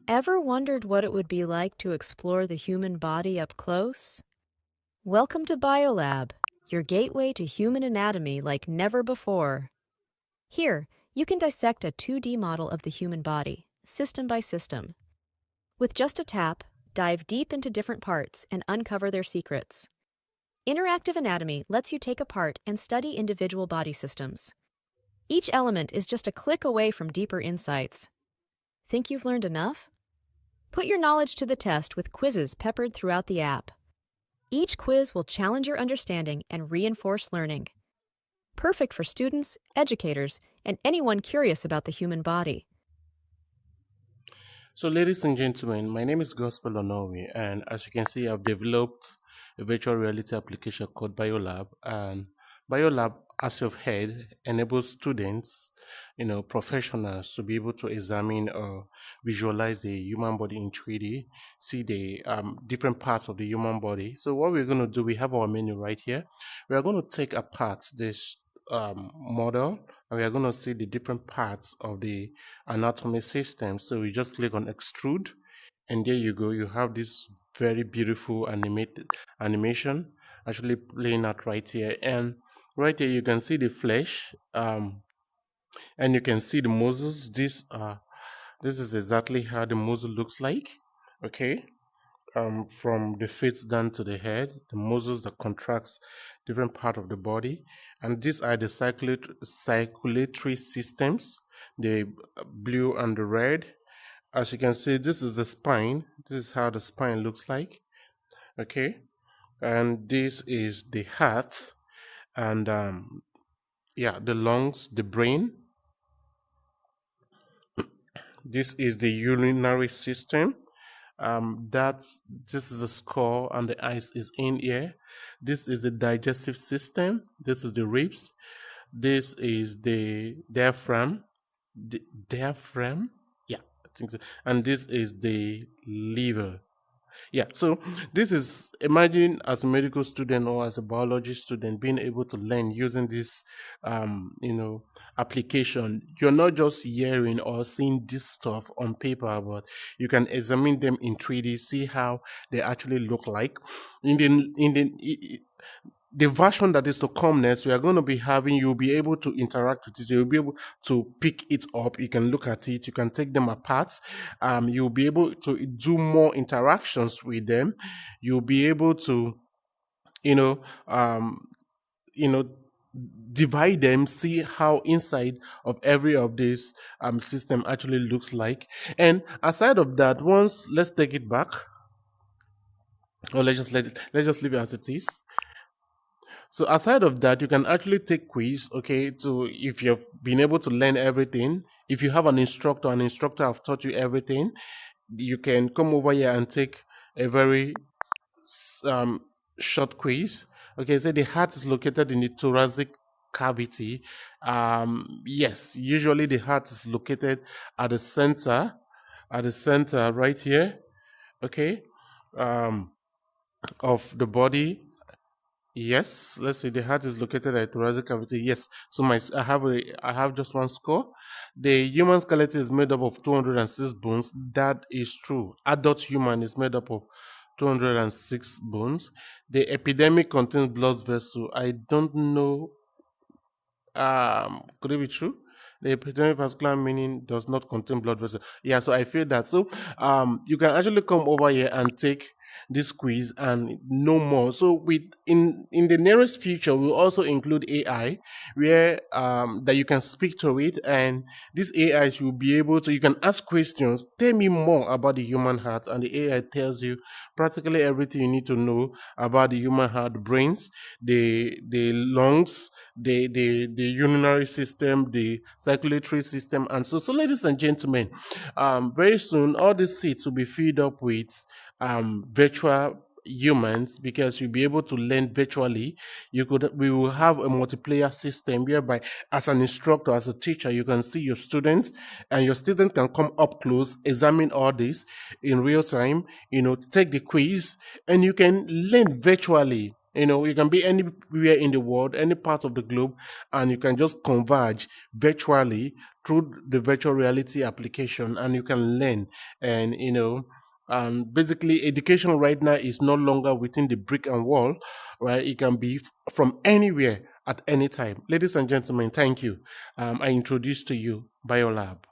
Ever wondered what it would be like to explore the human body up close? Welcome to BioLab, your gateway to human anatomy like never before. Here, you can dissect a 2D model of the human body, system by system. With just a tap, dive deep into different parts and uncover their secrets. Interactive anatomy lets you take apart and study individual body systems. Each element is just a click away from deeper insights. Think you've learned enough? Put your knowledge to the test with quizzes peppered throughout the app. Each quiz will challenge your understanding and reinforce learning. Perfect for students, educators, and anyone curious about the human body. So, ladies and gentlemen, my name is Gospel Onowi, and as you can see, I've developed a virtual reality application called BioLab. And BioLab, as you've heard, enables students, professionals to be able to examine or visualize the human body in 3D, see the different parts of the human body. So, what we're going to do, we have our menu right here. We are going to take apart this model, and we are going to see the different parts of the anatomy system. So we just click on extrude, and there you go. You have this very beautiful animation actually playing out right here. And right here you can see the flesh, and you can see the muscles. This is exactly how the muscle looks like. Okay. From the feet down to the head, the muscles that contracts different part of the body, and these are the circulatory systems, the blue and the red. As you can see, this is the spine. This is how the spine looks like. Okay, and this is the heart, and the lungs, the brain. This is the urinary system. This is a skull, and the eyes is in here. This is the digestive system. This is the ribs. This is the diaphragm. Yeah, I think so. And this is the liver. Yeah, so this is, imagine as a medical student or as a biology student being able to learn using this application. You're not just hearing or seeing this stuff on paper, but you can examine them in 3D, see how they actually look like. The version that is to come next, we are going to be having, you'll be able to interact with it. You'll be able to pick it up. You can look at it. You can take them apart. You'll be able to do more interactions with them. You'll be able to, divide them, see how inside of every of this system actually looks like. And aside of that, let's take it back. Or let's just leave it as it is. So aside of that, you can actually take quiz, okay, so if you've been able to learn everything, if you have an instructor have taught you everything, you can come over here and take a very short quiz. Okay, so the heart is located in the thoracic cavity. Yes, usually the heart is located at the center right here, okay, of the body. Yes, let's say the heart is located at the thoracic cavity. Yes, so I have just one score. The human skeleton is made up of 206 bones. That is true. Adult human is made up of 206 bones. The epidemic contains blood vessel. I don't know. Could it be true? The epidemic vascular meaning does not contain blood vessel. Yeah, so I feel that. So you can actually come over here and take this quiz and know more. So in the nearest future, we'll also include AI, where that you can speak to it, and this AI will be able to, you can ask questions, tell me more about the human heart, and the AI tells you practically everything you need to know about the human heart, brains, the lungs, the urinary system, the circulatory system, and so ladies and gentlemen, very soon all these seats will be filled up with virtual humans, because you'll be able to learn virtually. We will have a multiplayer system whereby as an instructor, as a teacher, you can see your students, and your student can come up close, examine all this in real time, take the quiz, and you can learn virtually. You can be anywhere in the world, any part of the globe, and you can just converge virtually through the virtual reality application, and you can learn. And basically, education right now is no longer within the brick and wall, right? It can be from anywhere at any time. Ladies and gentlemen, thank you. I introduce to you BioLab.